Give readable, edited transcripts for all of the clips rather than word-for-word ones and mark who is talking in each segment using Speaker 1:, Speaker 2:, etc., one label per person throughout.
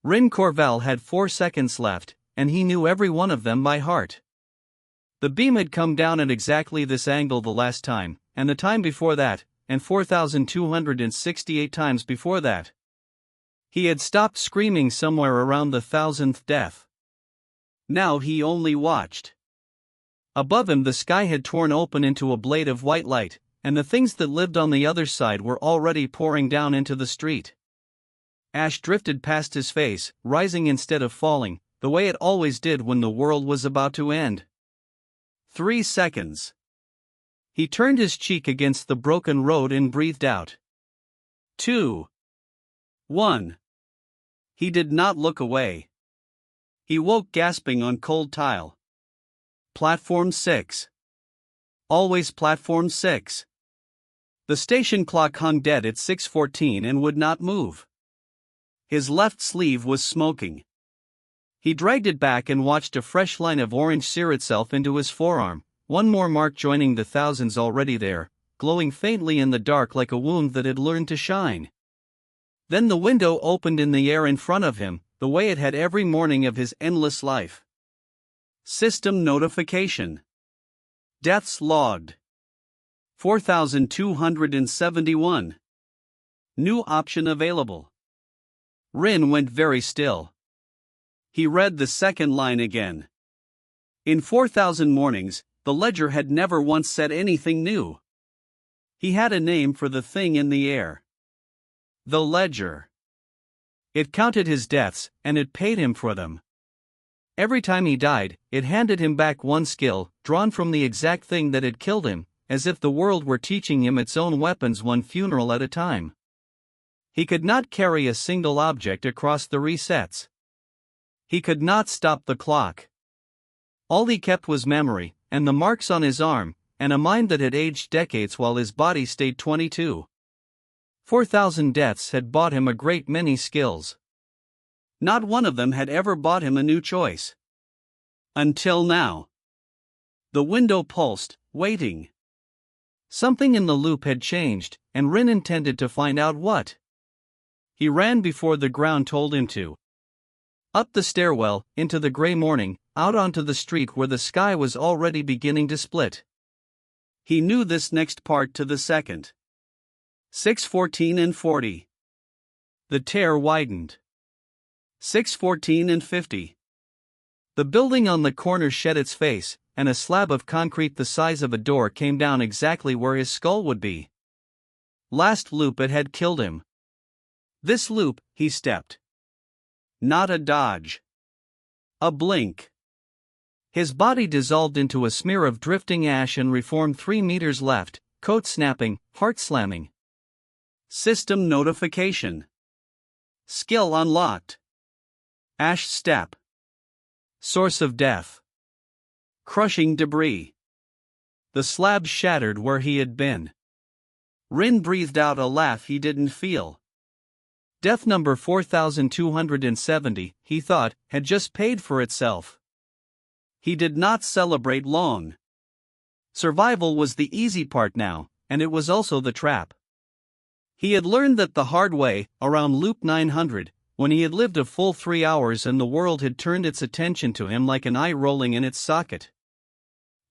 Speaker 1: Ryn Corvel had 4 seconds left, and he knew every one of them by heart. The beam had come down at exactly this angle the last time, and the time before that, and 4,268 times before that. He had stopped screaming somewhere around the 1,000th death. Now he only watched. Above him the sky had torn open into a blade of white light, and the things that lived on the other side were already pouring down into the street. Ash drifted past his face, rising instead of falling, the way it always did when the world was about to end. 3 seconds. He turned his cheek against the broken road and breathed out. 2. 1. He did not look away. He woke gasping on cold tile. Platform 6. Always platform 6. The station clock hung dead at 6:14 and would not move. His left sleeve was smoking. He dragged it back and watched a fresh line of orange sear itself into his forearm, one more mark joining the thousands already there, glowing faintly in the dark like a wound that had learned to shine. Then the window opened in the air in front of him, the way it had every morning of his endless life. System notification. Deaths logged. 4,271. New option available. Ryn went very still. He read the second line again. In 4,000 mornings, the ledger had never once said anything new. He had a name for the thing in the air. The ledger. It counted his deaths, and it paid him for them. Every time he died, it handed him back one skill, drawn from the exact thing that had killed him, as if the world were teaching him its own weapons one funeral at a time. He could not carry a single object across the resets. He could not stop the clock. All he kept was memory, and the marks on his arm, and a mind that had aged decades while his body stayed 22. 4,000 deaths had bought him a great many skills. Not one of them had ever bought him a new choice. Until now. The window pulsed, waiting. Something in the loop had changed, and Ryn intended to find out what. He ran before the ground told him to. Up the stairwell, into the gray morning, out onto the street where the sky was already beginning to split. He knew this next part to the second. 6:14 and 40. The tear widened. 6:14 and 50. The building on the corner shed its face, and a slab of concrete the size of a door came down exactly where his skull would be. Last loop it had killed him. This loop, he stepped. Not a dodge. A blink. His body dissolved into a smear of drifting ash and reformed 3 meters left, coat snapping, heart slamming. System notification. Skill unlocked. Ash step. Source of death. Crushing debris. The slab shattered where he had been. Ryn breathed out a laugh he didn't feel. Death number 4,270, he thought, had just paid for itself. He did not celebrate long. Survival was the easy part now, and it was also the trap. He had learned that the hard way, around loop 900, when he had lived a full 3 hours and the world had turned its attention to him like an eye rolling in its socket.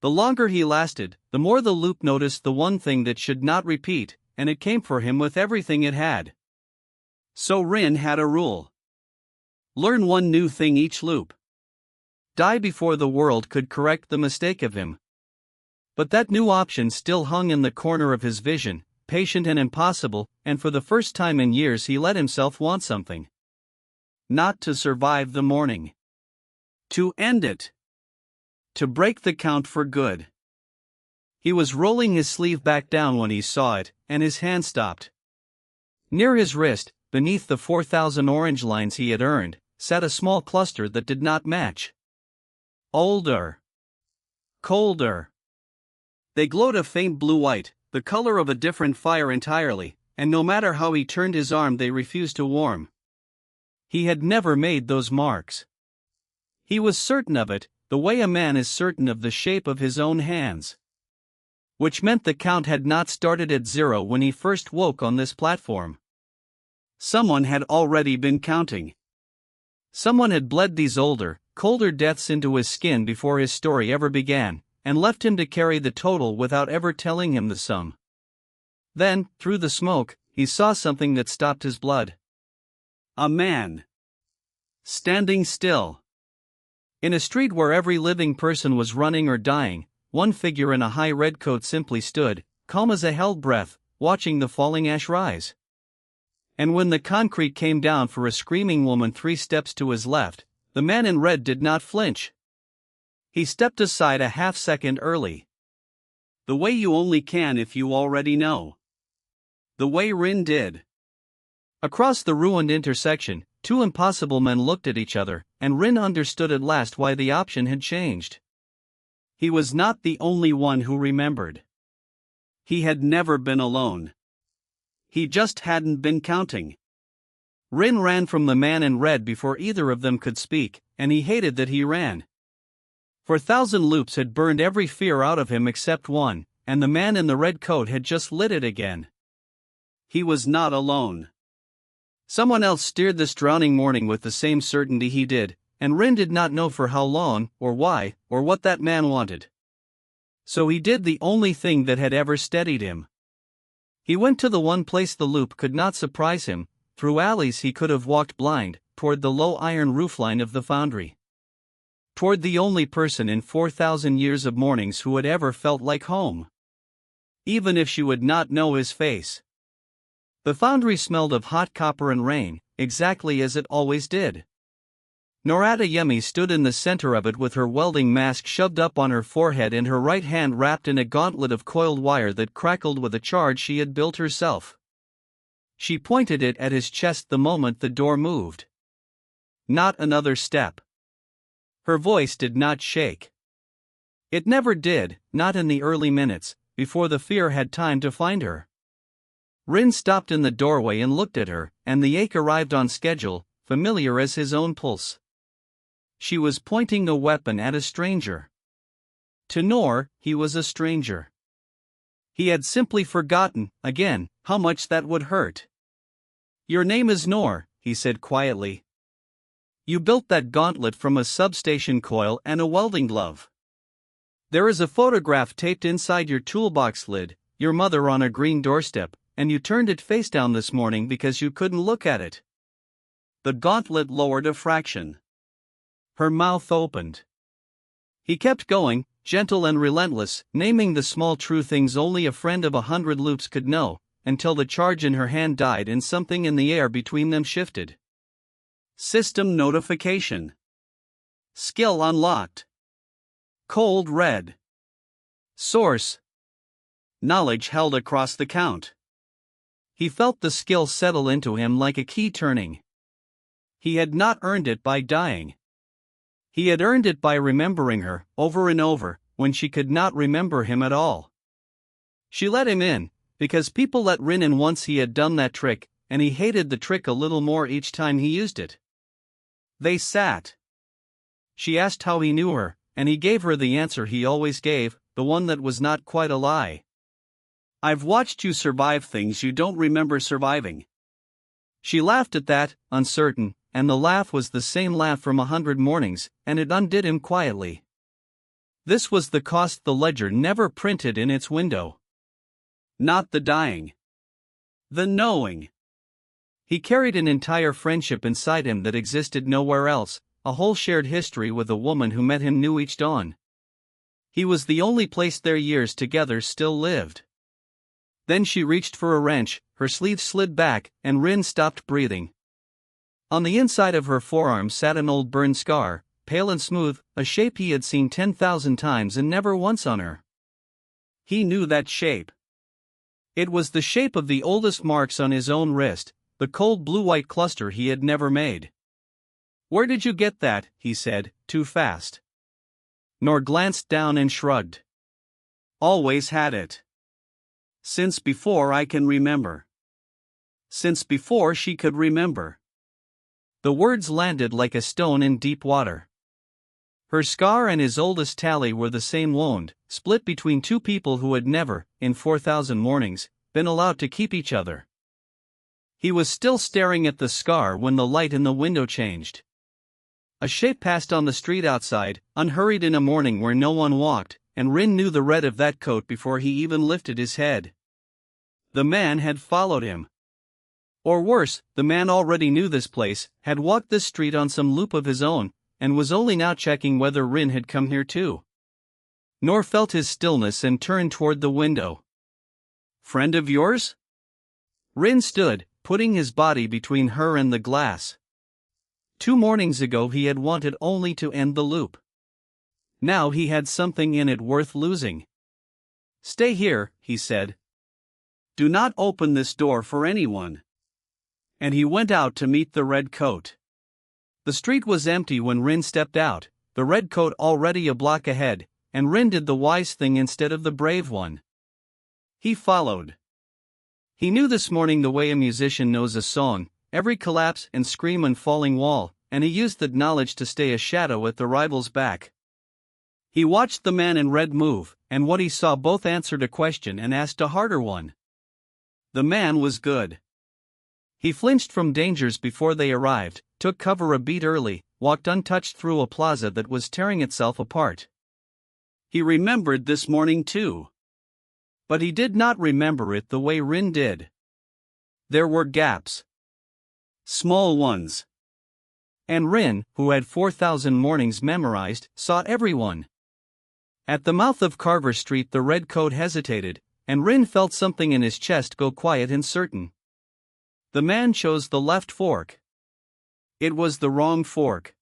Speaker 1: The longer he lasted, the more the loop noticed the one thing that should not repeat, and it came for him with everything it had. So Ryn had a rule. Learn one new thing each loop. Die before the world could correct the mistake of him. But that new option still hung in the corner of his vision, patient and impossible, and for the first time in years he let himself want something. Not to survive the morning. To end it. To break the count for good. He was rolling his sleeve back down when he saw it, and his hand stopped. Near his wrist, beneath the 4,000 orange lines he had earned, sat a small cluster that did not match. Older. Colder. They glowed a faint blue-white, the color of a different fire entirely, and no matter how he turned his arm they refused to warm. He had never made those marks. He was certain of it, the way a man is certain of the shape of his own hands. Which meant the count had not started at 0 when he first woke on this platform. Someone had already been counting. Someone had bled these older, colder deaths into his skin before his story ever began, and left him to carry the total without ever telling him the sum. Then, through the smoke, he saw something that stopped his blood. A man. Standing still. In a street where every living person was running or dying, one figure in a high red coat simply stood, calm as a held breath, watching the falling ash rise. And when the concrete came down for a screaming woman 3 steps to his left, the man in red did not flinch. He stepped aside a half-second early. The way you only can if you already know. The way Ryn did. Across the ruined intersection, 2 impossible men looked at each other, and Ryn understood at last why the option had changed. He was not the only one who remembered. He had never been alone. He just hadn't been counting. Ryn ran from the man in red before either of them could speak, and he hated that he ran. For 1,000 loops had burned every fear out of him except one, and the man in the red coat had just lit it again. He was not alone. Someone else steered this drowning morning with the same certainty he did, and Ryn did not know for how long, or why, or what that man wanted. So he did the only thing that had ever steadied him. He went to the one place the loop could not surprise him, through alleys he could have walked blind, toward the low iron roofline of the foundry. Toward the only person in 4,000 years of mornings who had ever felt like home. Even if she would not know his face. The foundry smelled of hot copper and rain, exactly as it always did. Narrated Yemi stood in the center of it with her welding mask shoved up on her forehead and her right hand wrapped in a gauntlet of coiled wire that crackled with a charge she had built herself. She pointed it at his chest the moment the door moved. Not another step. Her voice did not shake. It never did, not in the early minutes, before the fear had time to find her. Ryn stopped in the doorway and looked at her, and the ache arrived on schedule, familiar as his own pulse. She was pointing a weapon at a stranger. To Nor, he was a stranger. He had simply forgotten, again, how much that would hurt. "Your name is Nor," he said quietly. "You built that gauntlet from a substation coil and a welding glove. There is a photograph taped inside your toolbox lid, your mother on a green doorstep, and you turned it face down this morning because you couldn't look at it." The gauntlet lowered a fraction. Her mouth opened. He kept going, gentle and relentless, naming the small true things only a friend of 100 loops could know, until the charge in her hand died and something in the air between them shifted. System notification. Skill unlocked. Cold red. Source. Knowledge held across the count. He felt the skill settle into him like a key turning. He had not earned it by dying. He had earned it by remembering her, over and over, when she could not remember him at all. She let him in, because people let Ryn in once he had done that trick, and he hated the trick a little more each time he used it. They sat. She asked how he knew her, and he gave her the answer he always gave, the one that was not quite a lie. "I've watched you survive things you don't remember surviving." She laughed at that, uncertain, and the laugh was the same laugh from 100 mornings, and it undid him quietly. This was the cost the ledger never printed in its window. Not the dying. The knowing. He carried an entire friendship inside him that existed nowhere else, a whole shared history with a woman who met him new each dawn. He was the only place their years together still lived. Then she reached for a wrench, her sleeve slid back, and Ryn stopped breathing. On the inside of her forearm sat an old burn scar, pale and smooth, a shape he had seen 10,000 times and never once on her. He knew that shape. It was the shape of the oldest marks on his own wrist, the cold blue-white cluster he had never made. "Where did you get that?" he said, too fast. Nor glanced down and shrugged. "Always had it. Since before I can remember." Since before she could remember. The words landed like a stone in deep water. Her scar and his oldest tally were the same wound, split between two people who had never, in 4,000 mornings, been allowed to keep each other. He was still staring at the scar when the light in the window changed. A shape passed on the street outside, unhurried in a morning where no one walked, and Ryn knew the red of that coat before he even lifted his head. The man had followed him. Or worse, the man already knew this place, had walked this street on some loop of his own, and was only now checking whether Ryn had come here too. Nor felt his stillness and turned toward the window. "Friend of yours?" Ryn stood, putting his body between her and the glass. 2 mornings ago he had wanted only to end the loop. Now he had something in it worth losing. "Stay here," he said. "Do not open this door for anyone." And he went out to meet the red coat. The street was empty when Ryn stepped out, the red coat already a block ahead, and Ryn did the wise thing instead of the brave one. He followed. He knew this morning the way a musician knows a song, every collapse and scream and falling wall, and he used that knowledge to stay a shadow at the rival's back. He watched the man in red move, and what he saw both answered a question and asked a harder one. The man was good. He flinched from dangers before they arrived, took cover a beat early, walked untouched through a plaza that was tearing itself apart. He remembered this morning too. But he did not remember it the way Ryn did. There were gaps. Small ones. And Ryn, who had 4,000 mornings memorized, saw everyone. At the mouth of Carver Street the red coat hesitated, and Ryn felt something in his chest go quiet and certain. The man chose the left fork. It was the wrong fork.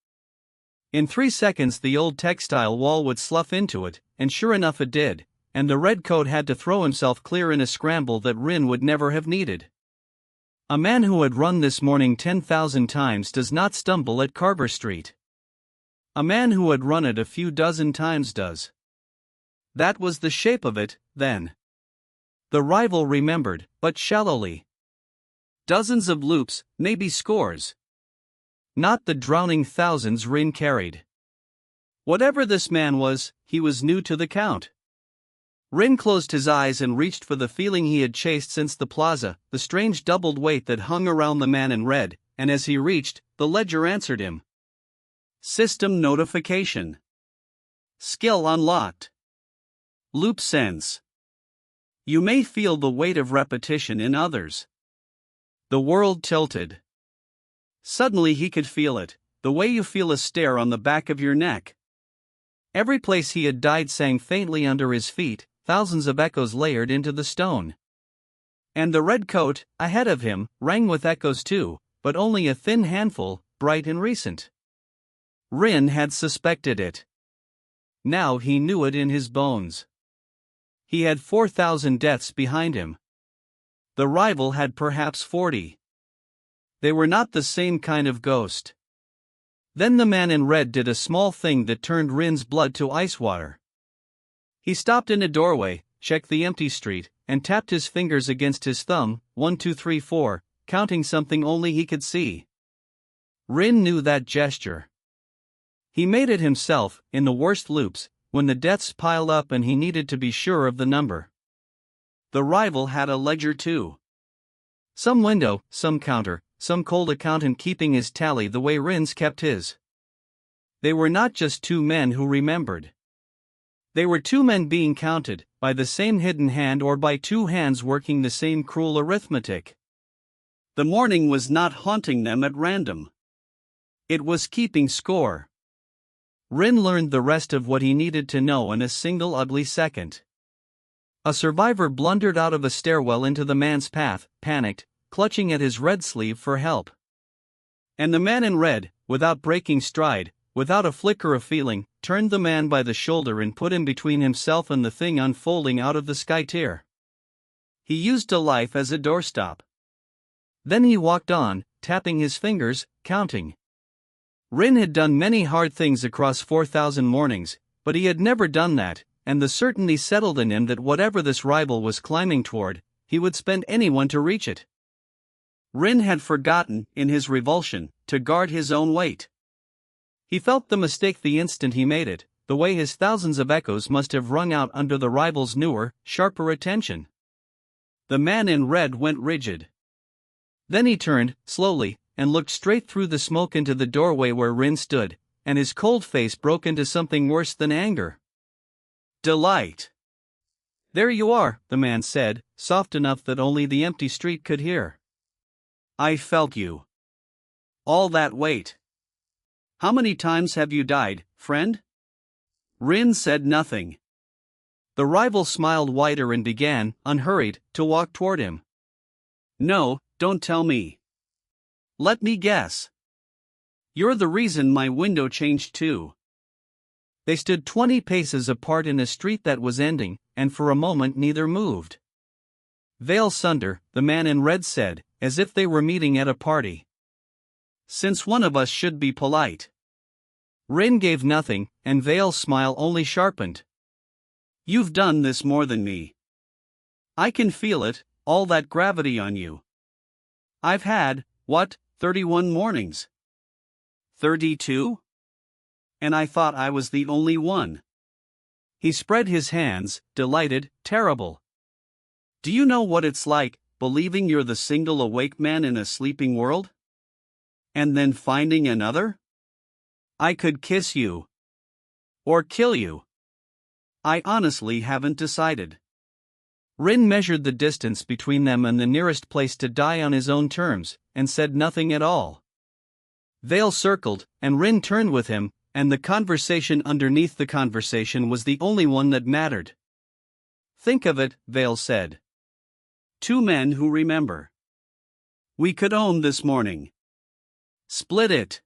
Speaker 1: In 3 seconds the old textile wall would slough into it, and sure enough it did, and the red coat had to throw himself clear in a scramble that Ryn would never have needed. A man who had run this morning 10,000 times does not stumble at Carver Street. A man who had run it a few dozen times does. That was the shape of it, then. The rival remembered, but shallowly. Dozens of loops, maybe scores. Not the drowning thousands Ryn carried. Whatever this man was, he was new to the count. Ryn closed his eyes and reached for the feeling he had chased since the plaza, the strange doubled weight that hung around the man in red, and as he reached, the ledger answered him. System notification. Skill unlocked. Loop sense. You may feel the weight of repetition in others. The world tilted. Suddenly he could feel it, the way you feel a stare on the back of your neck. Every place he had died sang faintly under his feet, thousands of echoes layered into the stone. And the red coat, ahead of him, rang with echoes too, but only a thin handful, bright and recent. Ryn had suspected it. Now he knew it in his bones. He had 4,000 deaths behind him. The rival had perhaps 40. They were not the same kind of ghost. Then the man in red did a small thing that turned Ryn's blood to ice water. He stopped in a doorway, checked the empty street, and tapped his fingers against his thumb, 1 2 3 4, counting something only he could see. Ryn knew that gesture. He made it himself, in the worst loops, when the deaths piled up and he needed to be sure of the number. The rival had a ledger too. Some window, some counter, some cold accountant keeping his tally the way Ryn's kept his. They were not just 2 men who remembered. They were 2 men being counted, by the same hidden hand or by 2 hands working the same cruel arithmetic. The morning was not haunting them at random. It was keeping score. Ryn learned the rest of what he needed to know in a single ugly second. A survivor blundered out of a stairwell into the man's path, panicked, clutching at his red sleeve for help. And the man in red, without breaking stride, without a flicker of feeling, turned the man by the shoulder and put him between himself and the thing unfolding out of the sky tier. He used a life as a doorstop. Then he walked on, tapping his fingers, counting. Ryn had done many hard things across 4,000 mornings, but he had never done that, and the certainty settled in him that whatever this rival was climbing toward, he would spend anyone to reach it. Ryn had forgotten, in his revulsion, to guard his own weight. He felt the mistake the instant he made it, the way his thousands of echoes must have rung out under the rival's newer, sharper attention. The man in red went rigid. Then he turned, slowly, and looked straight through the smoke into the doorway where Ryn stood, and his cold face broke into something worse than anger. Delight. There you are, the man said, soft enough that only the empty street could hear. I felt you. All that weight. How many times have you died, friend? Ryn said nothing. The rival smiled wider and began, unhurried, to walk toward him. No, don't tell me. Let me guess. You're the reason my window changed too. They stood 20 paces apart in a street that was ending, and for a moment neither moved. Veil Sunder, the man in red said, as if they were meeting at a party. Since one of us should be polite. Ryn gave nothing, and Veil's smile only sharpened. You've done this more than me. I can feel it, all that gravity on you. I've had, 31 mornings? 32? And I thought I was the only one. He spread his hands, delighted, terrible. Do you know what it's like, believing you're the single awake man in a sleeping world? And then finding another? I could kiss you. Or kill you. I honestly haven't decided. Ryn measured the distance between them and the nearest place to die on his own terms, and said nothing at all. Veil circled, and Ryn turned with him, and the conversation underneath the conversation was the only one that mattered. Think of it, Veil said. Two men who remember. We could own this morning. Split it.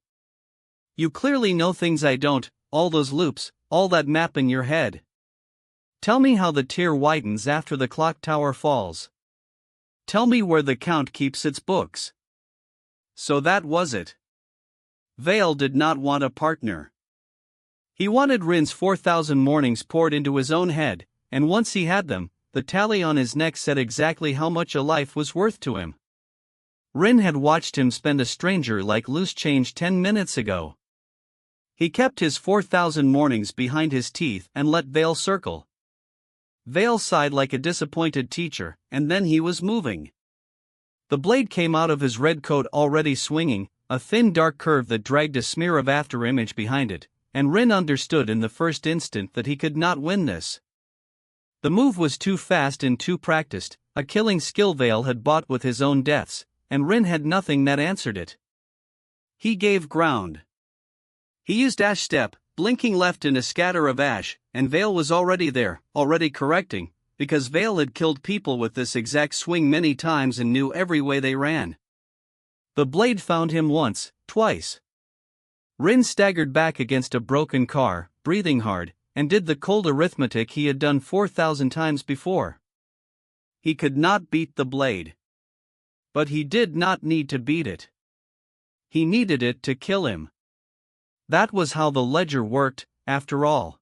Speaker 1: You clearly know things I don't, all those loops, all that map in your head. Tell me how the tear widens after the clock tower falls. Tell me where the count keeps its books. So that was it. Veil did not want a partner. He wanted Ryn's 4,000 mornings poured into his own head, and once he had them, the tally on his neck said exactly how much a life was worth to him. Ryn had watched him spend a stranger like loose change 10 minutes ago. He kept his 4,000 mornings behind his teeth and let Veil circle. Veil sighed like a disappointed teacher, and then he was moving. The blade came out of his red coat already swinging, a thin dark curve that dragged a smear of afterimage behind it, and Ryn understood in the first instant that he could not win this. The move was too fast and too practiced, a killing skill Veil had bought with his own deaths, and Ryn had nothing that answered it. He gave ground. He used ash step, blinking left in a scatter of ash, and Veil was already there, already correcting, because Veil had killed people with this exact swing many times and knew every way they ran. The blade found him once, twice. Ryn staggered back against a broken car, breathing hard, and did the cold arithmetic he had done 4,000 times before. He could not beat the blade. But he did not need to beat it. He needed it to kill him. That was how the ledger worked, after all.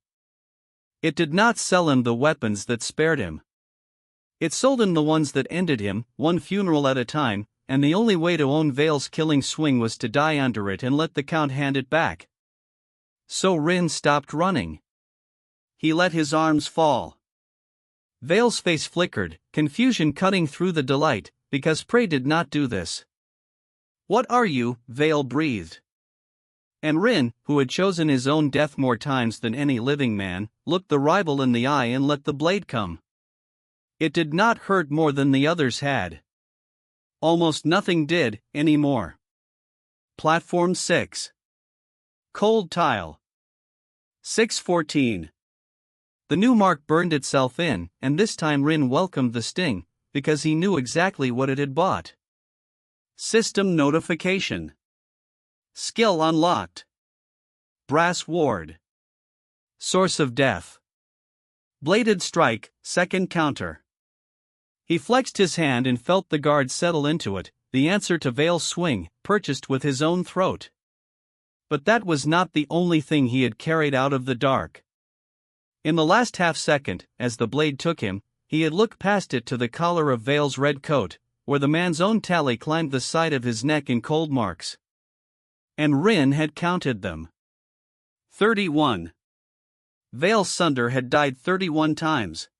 Speaker 1: It did not sell him the weapons that spared him. It sold him the ones that ended him, one funeral at a time, and the only way to own Veil's killing swing was to die under it and let the count hand it back. So Ryn stopped running. He let his arms fall. Veil's face flickered, confusion cutting through the delight, because Prey did not do this. What are you? Veil breathed. And Ryn, who had chosen his own death more times than any living man, looked the rival in the eye and let the blade come. It did not hurt more than the others had. Almost nothing did, anymore. Platform 6. Cold tile. 6:14. The new mark burned itself in, and this time Ryn welcomed the sting, because he knew exactly what it had bought. System notification. Skill unlocked. Brass ward. Source of death. Bladed strike, second counter. He flexed his hand and felt the guard settle into it, the answer to Veil's swing, purchased with his own throat. But that was not the only thing he had carried out of the dark. In the last half-second, as the blade took him, he had looked past it to the collar of Veil's red coat, where the man's own tally climbed the side of his neck in cold marks. And Ryn had counted them. 31. Veil Sunder had died 31 times.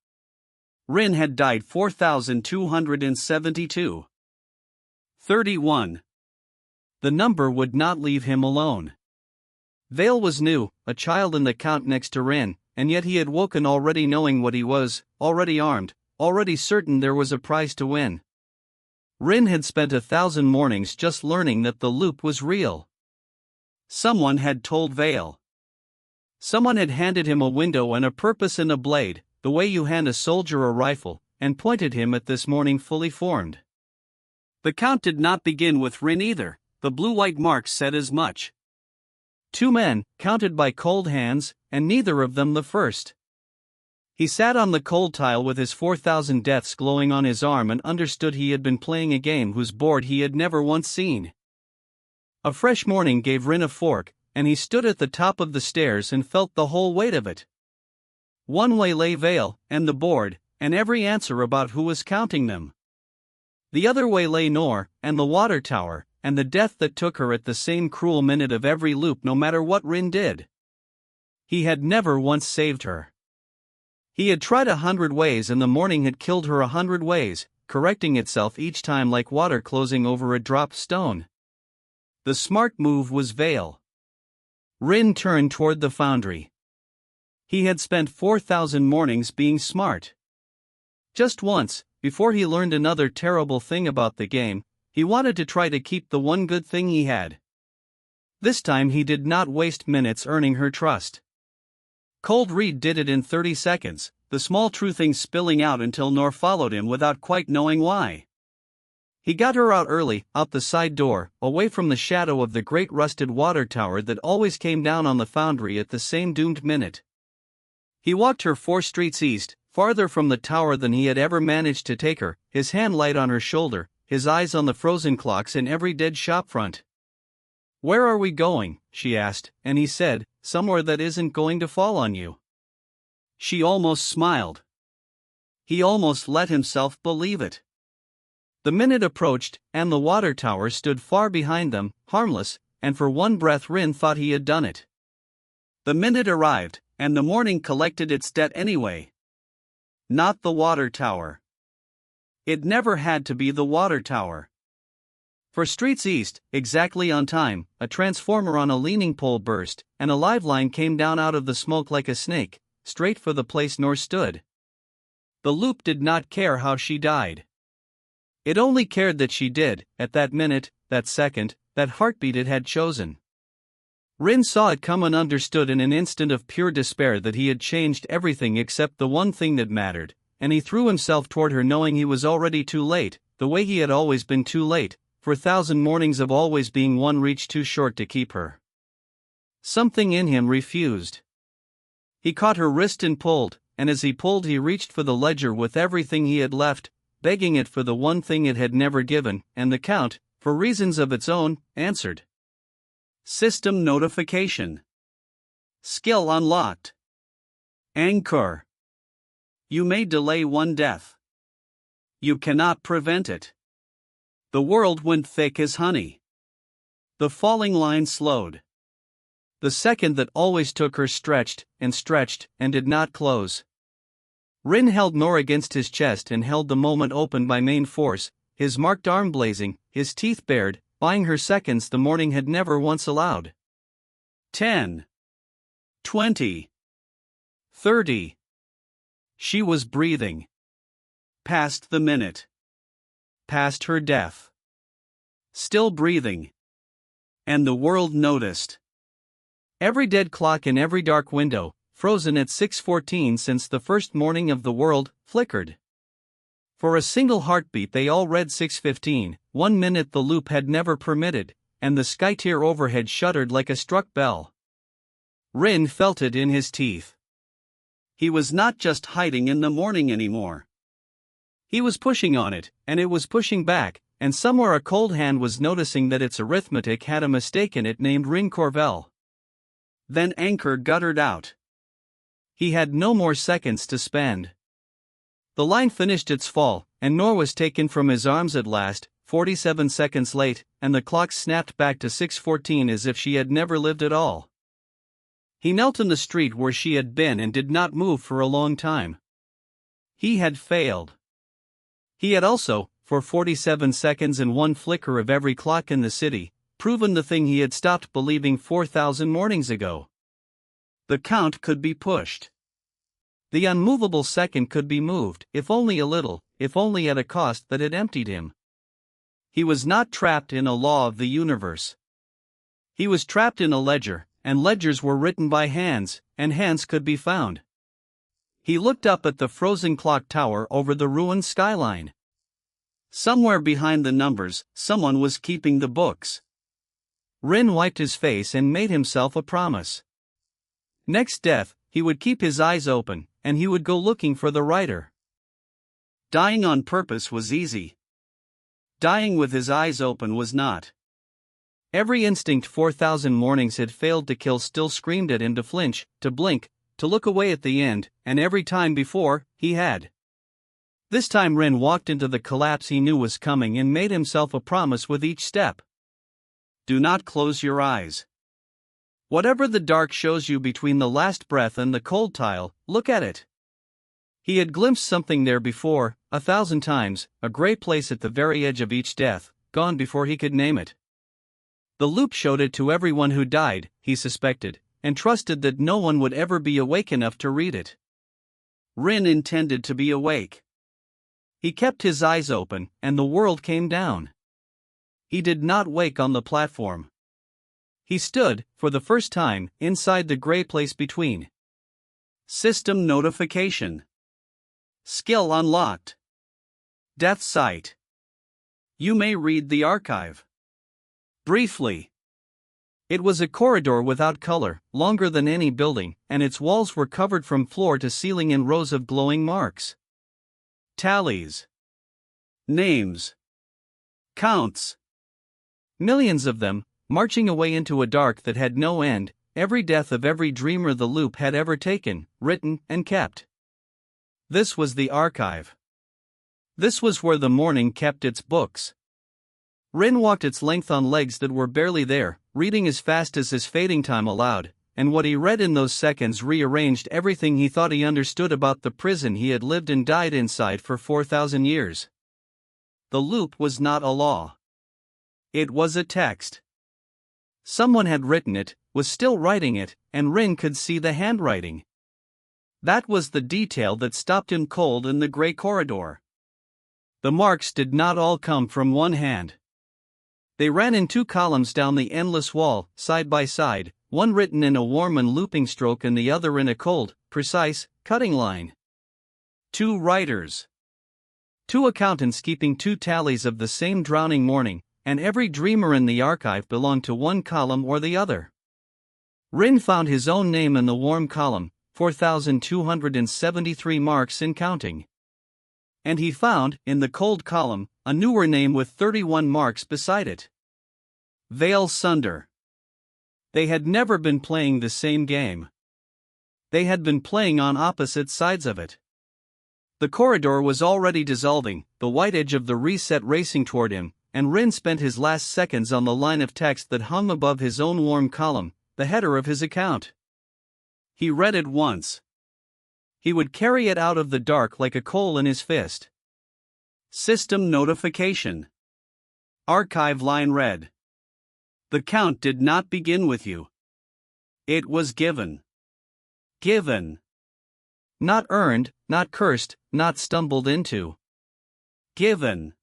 Speaker 1: Ryn had died 4,272. 31. The number would not leave him alone. Vale was new, a child in the count next to Ryn, and yet he had woken already knowing what he was, already armed, already certain there was a prize to win. Ryn had spent 1,000 mornings just learning that the loop was real. Someone had told Vale. Someone had handed him a window and a purpose and a blade, the way you hand a soldier a rifle, and pointed him at this morning fully formed. The count did not begin with Ryn either, the blue-white marks said as much. 2 men, counted by cold hands, and neither of them the first. He sat on the cold tile with his 4,000 deaths glowing on his arm and understood he had been playing a game whose board he had never once seen. A fresh morning gave Ryn a fork, and he stood at the top of the stairs and felt the whole weight of it. One way lay Vale, and the board, and every answer about who was counting them. The other way lay Nor, and the water tower, and the death that took her at the same cruel minute of every loop no matter what Ryn did. He had never once saved her. He had tried 100 ways and the morning had killed her 100 ways, correcting itself each time like water closing over a dropped stone. The smart move was Vale. Ryn turned toward the foundry. He had spent 4,000 mornings being smart. Just once, before he learned another terrible thing about the game, he wanted to try to keep the one good thing he had. This time he did not waste minutes earning her trust. Cold Reed did it in 30 seconds, the small true things spilling out until Nor followed him without quite knowing why. He got her out early, out the side door, away from the shadow of the great rusted water tower that always came down on the foundry at the same doomed minute. He walked her 4 streets east, farther from the tower than he had ever managed to take her, his hand light on her shoulder, his eyes on the frozen clocks in every dead shopfront. "Where are we going?" she asked, and he said, "Somewhere that isn't going to fall on you." She almost smiled. He almost let himself believe it. The minute approached, and the water tower stood far behind them, harmless, and for one breath Ryn thought he had done it. The minute arrived, and the morning collected its debt anyway. Not the water tower. It never had to be the water tower. For streets east, exactly on time, a transformer on a leaning pole burst, and a live line came down out of the smoke like a snake, straight for the place Nor stood. The loop did not care how she died. It only cared that she did, at that minute, that second, that heartbeat it had chosen. Ryn saw it come and understood in an instant of pure despair that he had changed everything except the one thing that mattered, and he threw himself toward her knowing he was already too late, the way he had always been too late, for 1,000 mornings of always being one reach too short to keep her. Something in him refused. He caught her wrist and pulled, and as he pulled he reached for the ledger with everything he had left, begging it for the one thing it had never given, and the count, for reasons of its own, answered. System notification. Skill unlocked. Anchor. You may delay one death. You cannot prevent it. The world went thick as honey. The falling line slowed. The second that always took her stretched, and did not close. Ryn held Nor against his chest and held the moment open by main force, his marked arm blazing, his teeth bared, buying her seconds the morning had never once allowed. 10. 20. 30. She was breathing. Past the minute. Past her death. Still breathing. And the world noticed. Every dead clock in every dark window, frozen at 6:14 since the first morning of the world, flickered. For a single heartbeat they all read 6:15, 1 minute the loop had never permitted, and the sky tier overhead shuddered like a struck bell. Ryn felt it in his teeth. He was not just hiding in the morning anymore. He was pushing on it, and it was pushing back, and somewhere a cold hand was noticing that its arithmetic had a mistake in it named Ryn Corvel. Then Anchor guttered out. He had no more seconds to spend. The line finished its fall, and Nor was taken from his arms at last, 47 seconds late, and the clock snapped back to 6:14 as if she had never lived at all. He knelt in the street where she had been and did not move for a long time. He had failed. He had also, for 47 seconds and one flicker of every clock in the city, proven the thing he had stopped believing 4,000 mornings ago. The count could be pushed. The unmovable second could be moved, if only a little, if only at a cost that had emptied him. He was not trapped in a law of the universe. He was trapped in a ledger, and ledgers were written by hands, and hands could be found. He looked up at the frozen clock tower over the ruined skyline. Somewhere behind the numbers, someone was keeping the books. Ryn wiped his face and made himself a promise. Next death, he would keep his eyes open, and he would go looking for the writer. Dying on purpose was easy. Dying with his eyes open was not. Every instinct 4,000 mornings had failed to kill still screamed at him to flinch, to blink, to look away at the end, and every time before, he had. This time Ryn walked into the collapse he knew was coming and made himself a promise with each step. Do not close your eyes. Whatever the dark shows you between the last breath and the cold tile, look at it. He had glimpsed something there before, 1,000 times, a gray place at the very edge of each death, gone before he could name it. The loop showed it to everyone who died, he suspected, and trusted that no one would ever be awake enough to read it. Ryn intended to be awake. He kept his eyes open, and the world came down. He did not wake on the platform. He stood, for the first time, inside the gray place between. System notification. Skill unlocked. Death site. You may read the archive. Briefly. It was a corridor without color, longer than any building, and its walls were covered from floor to ceiling in rows of glowing marks. Tallies. Names. Counts. Millions of them, marching away into a dark that had no end, every death of every dreamer the loop had ever taken, written, and kept. This was the archive. This was where the morning kept its books. Ryn walked its length on legs that were barely there, reading as fast as his fading time allowed, and what he read in those seconds rearranged everything he thought he understood about the prison he had lived and died inside for 4,000 years. The loop was not a law. It was a text. Someone had written it, was still writing it, and Ryn could see the handwriting. That was the detail that stopped him cold in the gray corridor. The marks did not all come from one hand. They ran in 2 columns down the endless wall, side by side, one written in a warm and looping stroke and the other in a cold, precise, cutting line. 2 writers. 2 accountants keeping 2 tallies of the same drowning morning, and every dreamer in the archive belonged to one column or the other. Ryn found his own name in the warm column, 4,273 marks and counting. And he found, in the cold column, a newer name with 31 marks beside it. Veil Sunder. They had never been playing the same game. They had been playing on opposite sides of it. The corridor was already dissolving, the white edge of the reset racing toward him, and Ryn spent his last seconds on the line of text that hung above his own warm column, the header of his account. He read it once. He would carry it out of the dark like a coal in his fist. System notification. Archive line read. The count did not begin with you. It was given. Given. Not earned, not cursed, not stumbled into. Given.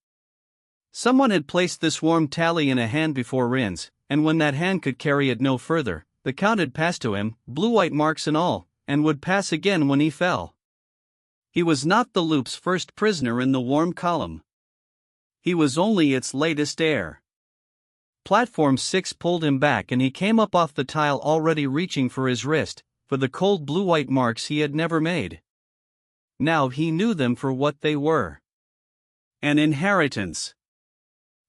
Speaker 1: Someone had placed this warm tally in a hand before Ryn's, and when that hand could carry it no further, the count had passed to him, blue-white marks and all, and would pass again when he fell. He was not the loop's first prisoner in the warm column. He was only its latest heir. Platform 6 pulled him back and he came up off the tile already reaching for his wrist, for the cold blue-white marks he had never made. Now he knew them for what they were. An inheritance.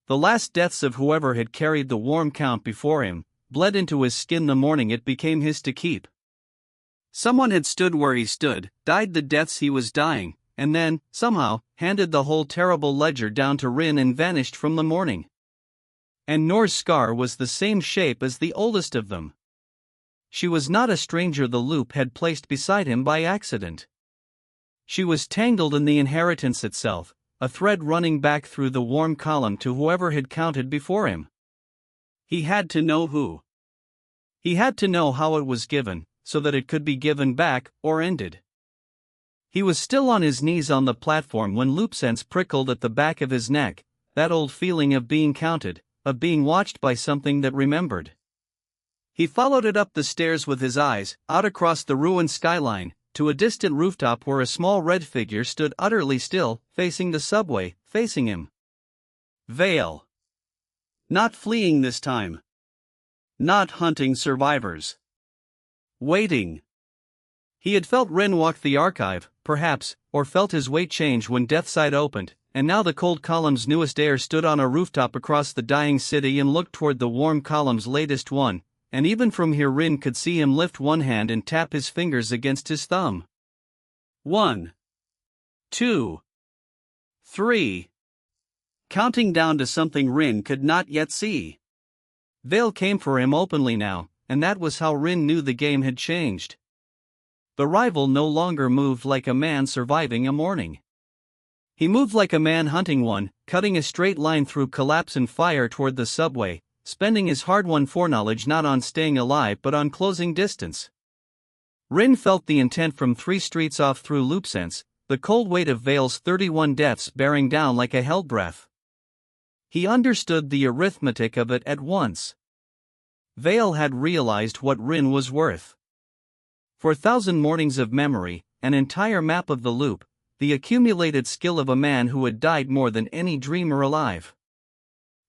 Speaker 1: The last deaths of whoever had carried the warm count before him, bled into his skin the morning it became his to keep. Someone had stood where he stood, died the deaths he was dying, and then, somehow, handed the whole terrible ledger down to Ryn and vanished from the morning. And Noor's scar was the same shape as the oldest of them. She was not a stranger the loop had placed beside him by accident. She was tangled in the inheritance itself, a thread running back through the warm column to whoever had counted before him. He had to know who. He had to know how it was given, so that it could be given back, or ended. He was still on his knees on the platform when loopsense prickled at the back of his neck, that old feeling of being counted, of being watched by something that remembered. He followed it up the stairs with his eyes, out across the ruined skyline, to a distant rooftop where a small red figure stood utterly still, facing the subway, facing him. Vale. Not fleeing this time. Not hunting survivors. Waiting. He had felt Ryn walk the archive, perhaps, or felt his weight change when Deathside opened, and now the cold column's newest heir stood on a rooftop across the dying city and looked toward the warm column's latest one, and even from here Ryn could see him lift one hand and tap his fingers against his thumb. 1, 2, 3. Counting down to something Ryn could not yet see. Vale came for him openly now, and that was how Ryn knew the game had changed. The rival no longer moved like a man surviving a morning. He moved like a man hunting one, cutting a straight line through collapse and fire toward the subway, spending his hard-won foreknowledge not on staying alive but on closing distance. Ryn felt the intent from 3 streets off through loopsense, the cold weight of Vale's 31 deaths bearing down like a hell breath. He understood the arithmetic of it at once. Vale had realized what Ryn was worth. 4,000 mornings of memory, an entire map of the loop, the accumulated skill of a man who had died more than any dreamer alive.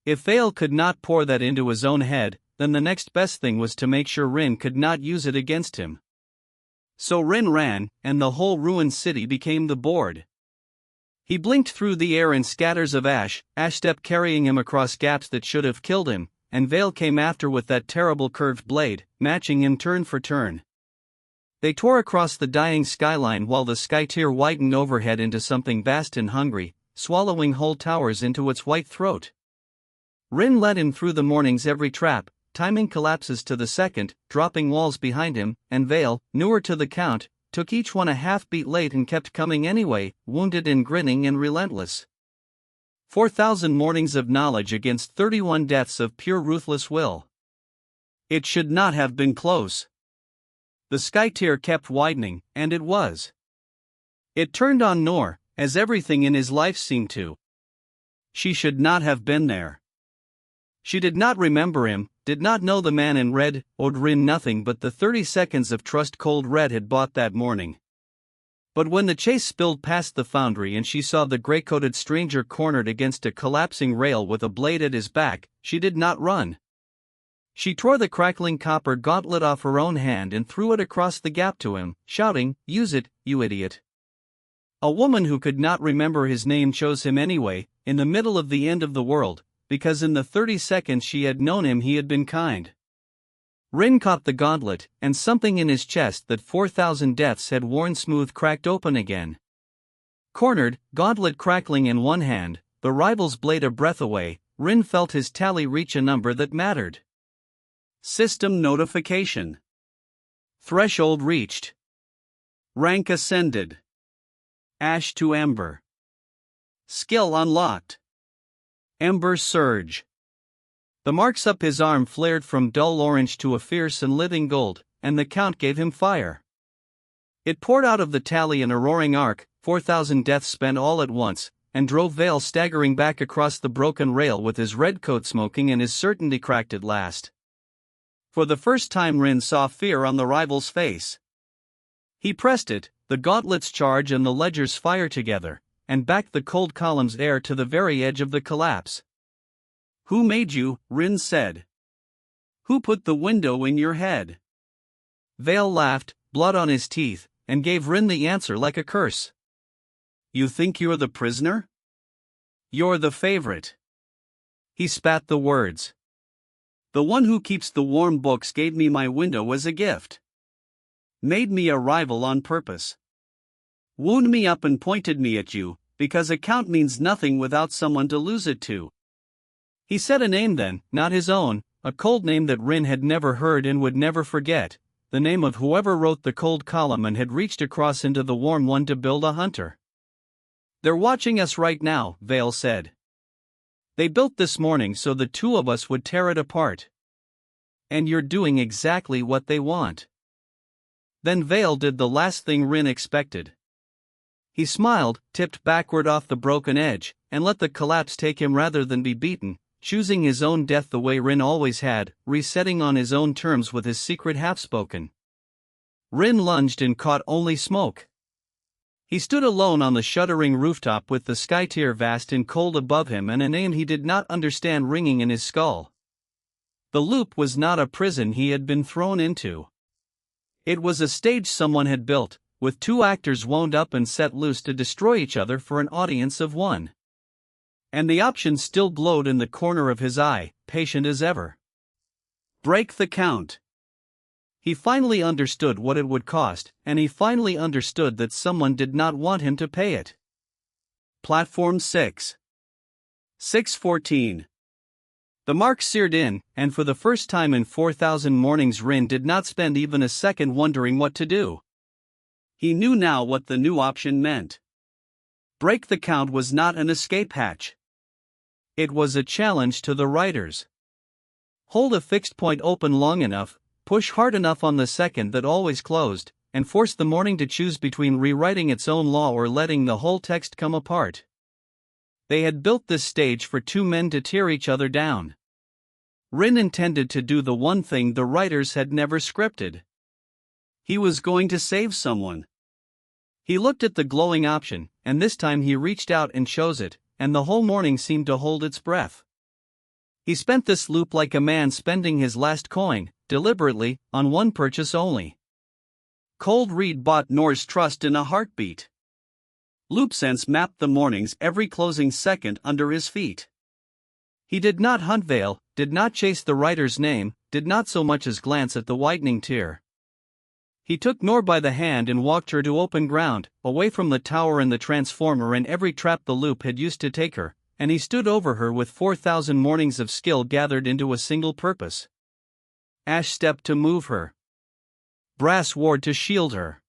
Speaker 1: If Vale could not pour that into his own head, then the next best thing was to make sure Ryn could not use it against him. So Ryn ran, and the whole ruined city became the board. He blinked through the air in scatters of ash stepped carrying him across gaps that should have killed him, and Vale came after with that terrible curved blade, matching him turn for turn. They tore across the dying skyline while the sky tier widened overhead into something vast and hungry, swallowing whole towers into its white throat. Ryn led him through the morning's every trap, timing collapses to the second, dropping walls behind him, and Vale, newer to the count, took each one a half-beat late and kept coming anyway, wounded and grinning and relentless. 4,000 mornings of knowledge against 31 deaths of pure ruthless will. It should not have been close. The sky tier kept widening, and it was. It turned on Noor, as everything in his life seemed to. She should not have been there. She did not remember him, did not know the man in red, owed Ryn nothing but the 30 seconds of trust Cold Red had bought that morning. But when the chase spilled past the foundry and she saw the gray-coated stranger cornered against a collapsing rail with a blade at his back, she did not run. She tore the crackling copper gauntlet off her own hand and threw it across the gap to him, shouting, "Use it, you idiot." A woman who could not remember his name chose him anyway, in the middle of the end of the world, because in the 30 seconds she had known him he had been kind. Ryn caught the gauntlet, and something in his chest that 4,000 deaths had worn smooth cracked open again. Cornered, gauntlet crackling in one hand, the rival's blade a breath away, Ryn felt his tally reach a number that mattered. System notification. Threshold reached. Rank ascended. Ash to Ember. Skill unlocked. Ember surge. The marks up his arm flared from dull orange to a fierce and living gold, and the count gave him fire. It poured out of the tally in a roaring arc, 4,000 deaths spent all at once, and drove Vale staggering back across the broken rail with his red coat smoking and his certainty cracked at last. For the first time Ryn saw fear on the rival's face. He pressed it, the gauntlet's charge and the ledger's fire together, and backed the cold column's heir to the very edge of the collapse. "Who made you?" Ryn said. "Who put the window in your head?" Vale laughed, blood on his teeth, and gave Ryn the answer like a curse. "You think you're the prisoner? You're the favorite." He spat the words. "The one who keeps the warm books gave me my window as a gift. Made me a rival on purpose. Wound me up and pointed me at you, because a count means nothing without someone to lose it to." He said a name then, not his own, a cold name that Ryn had never heard and would never forget, the name of whoever wrote the cold column and had reached across into the warm one to build a hunter. "They're watching us right now," Vale said. "They built this morning so the two of us would tear it apart. and you're doing exactly what they want. Then Vale did the last thing Ryn expected. He smiled, tipped backward off the broken edge, and let the collapse take him rather than be beaten, choosing his own death the way Ryn always had, resetting on his own terms with his secret half-spoken. Ryn lunged and caught only smoke. He stood alone on the shuddering rooftop with the sky tier vast and cold above him and a name he did not understand ringing in his skull. The loop was not a prison he had been thrown into. It was a stage someone had built, with two actors wound up and set loose to destroy each other for an audience of one. And the option still glowed in the corner of his eye, patient as ever. Break the count. He finally understood what it would cost, and he finally understood that someone did not want him to pay it. Platform 6. 6:14. The mark seared in, and for the first time in 4,000 mornings Ryn did not spend even a second wondering what to do. He knew now what the new option meant. Break the count was not an escape hatch. It was a challenge to the writers. Hold a fixed point open long enough, push hard enough on the second that always closed, and force the morning to choose between rewriting its own law or letting the whole text come apart. They had built this stage for two men to tear each other down. Ryn intended to do the one thing the writers had never scripted. He was going to save someone. He looked at the glowing option, and this time he reached out and chose it, and the whole morning seemed to hold its breath. He spent this loop like a man spending his last coin, deliberately, on one purchase only. Cold Reed bought Nor's trust in a heartbeat. Loopsense mapped the mornings every closing second under his feet. He did not hunt Vale, did not chase the writer's name, did not so much as glance at the widening tier. He took Nor by the hand and walked her to open ground, away from the tower and the transformer and every trap the loop had used to take her, and he stood over her with 4,000 mornings of skill gathered into a single purpose. Ash stepped to move her. Brass ward to shield her.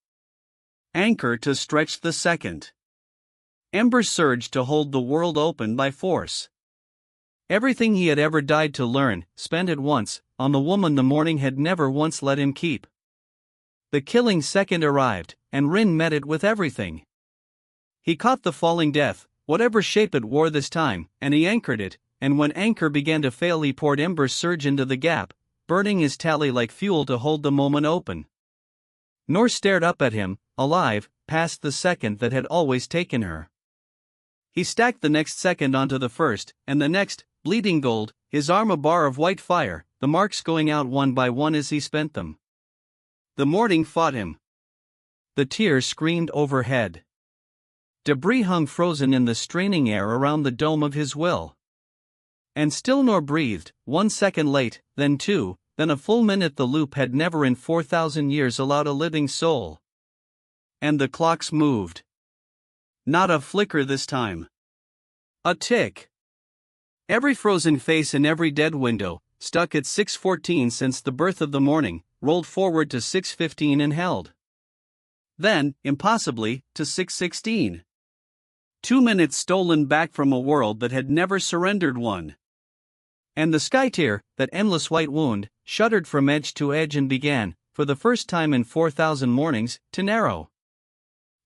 Speaker 1: Anchor to stretch the second. Ember surged to hold the world open by force. Everything he had ever died to learn, spent at once, on the woman the morning had never once let him keep. The killing second arrived, and Ryn met it with everything. He caught the falling death, whatever shape it wore this time, and he anchored it, and when anchor began to fail he poured Ember surge into the gap, burning his tally like fuel to hold the moment open. Nor stared up at him, alive, past the second that had always taken her. He stacked the next second onto the first, and the next, bleeding gold, his arm a bar of white fire, the marks going out one by one as he spent them. The morning fought him. The tears screamed overhead. Debris hung frozen in the straining air around the dome of his will. And still Nor breathed, 1 second late, then 2, then a full minute. The loop had never in 4,000 years allowed a living soul. And the clocks moved. Not a flicker this time. A tick. Every frozen face in every dead window, stuck at 6:14 since the birth of the morning, rolled forward to 6:15 and held. Then, impossibly, to 6:16. 2 minutes stolen back from a world that had never surrendered one. And the sky tier, that endless white wound, shuddered from edge to edge and began, for the first time in 4,000 mornings, to narrow.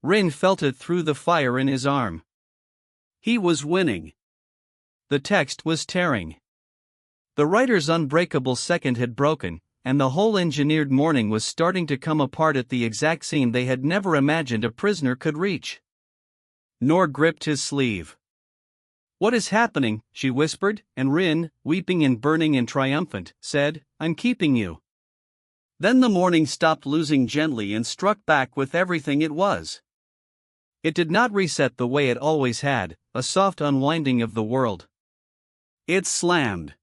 Speaker 1: Ryn felt it through the fire in his arm. He was winning. The text was tearing. The writer's unbreakable second had broken, and the whole engineered morning was starting to come apart at the exact seam they had never imagined a prisoner could reach. Nor gripped his sleeve. "What is happening?" she whispered, and Ryn, weeping and burning and triumphant, said, "I'm keeping you." Then the morning stopped losing gently and struck back with everything it was. It did not reset the way it always had, a soft unwinding of the world. It slammed.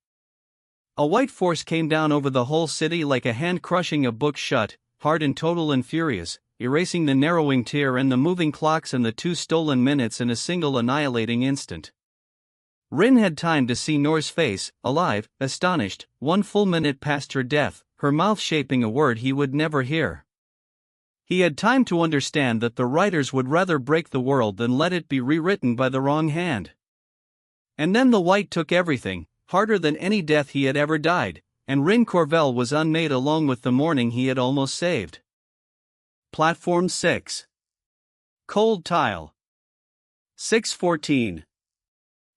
Speaker 1: A white force came down over the whole city like a hand crushing a book shut, hard and total and furious, erasing the narrowing tier and the moving clocks and the 2 stolen minutes in a single annihilating instant. Ryn had time to see Nor's face, alive, astonished, 1 full minute past her death, her mouth shaping a word he would never hear. He had time to understand that the writers would rather break the world than let it be rewritten by the wrong hand. And then the white took everything, harder than any death he had ever died, and Ryn Corvel was unmade along with the morning he had almost saved. Platform 6. Cold tile. 6:14.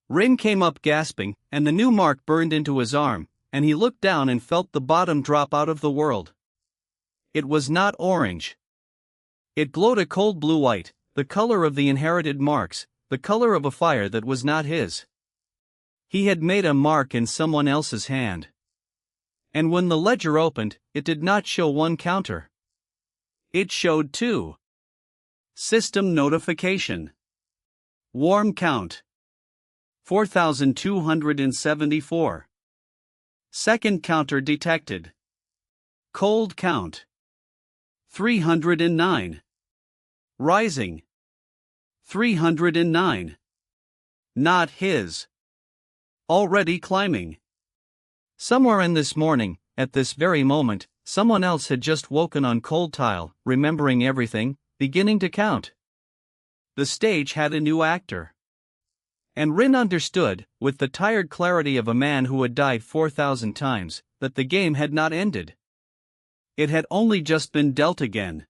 Speaker 1: Ryn came up gasping, and the new mark burned into his arm, and he looked down and felt the bottom drop out of the world. It was not orange. It glowed a cold blue-white, the color of the inherited marks, the color of a fire that was not his. He had made a mark in someone else's hand. And when the ledger opened, it did not show one counter. It showed two. System notification. Warm count. 4,274. Second counter detected. Cold count. 309. Rising. 309. Not his. Already climbing. Somewhere in this morning, at this very moment, someone else had just woken on cold tile, remembering everything, beginning to count. The stage had a new actor. And Ryn understood, with the tired clarity of a man who had died 4,000 times, that the game had not ended. It had only just been dealt again.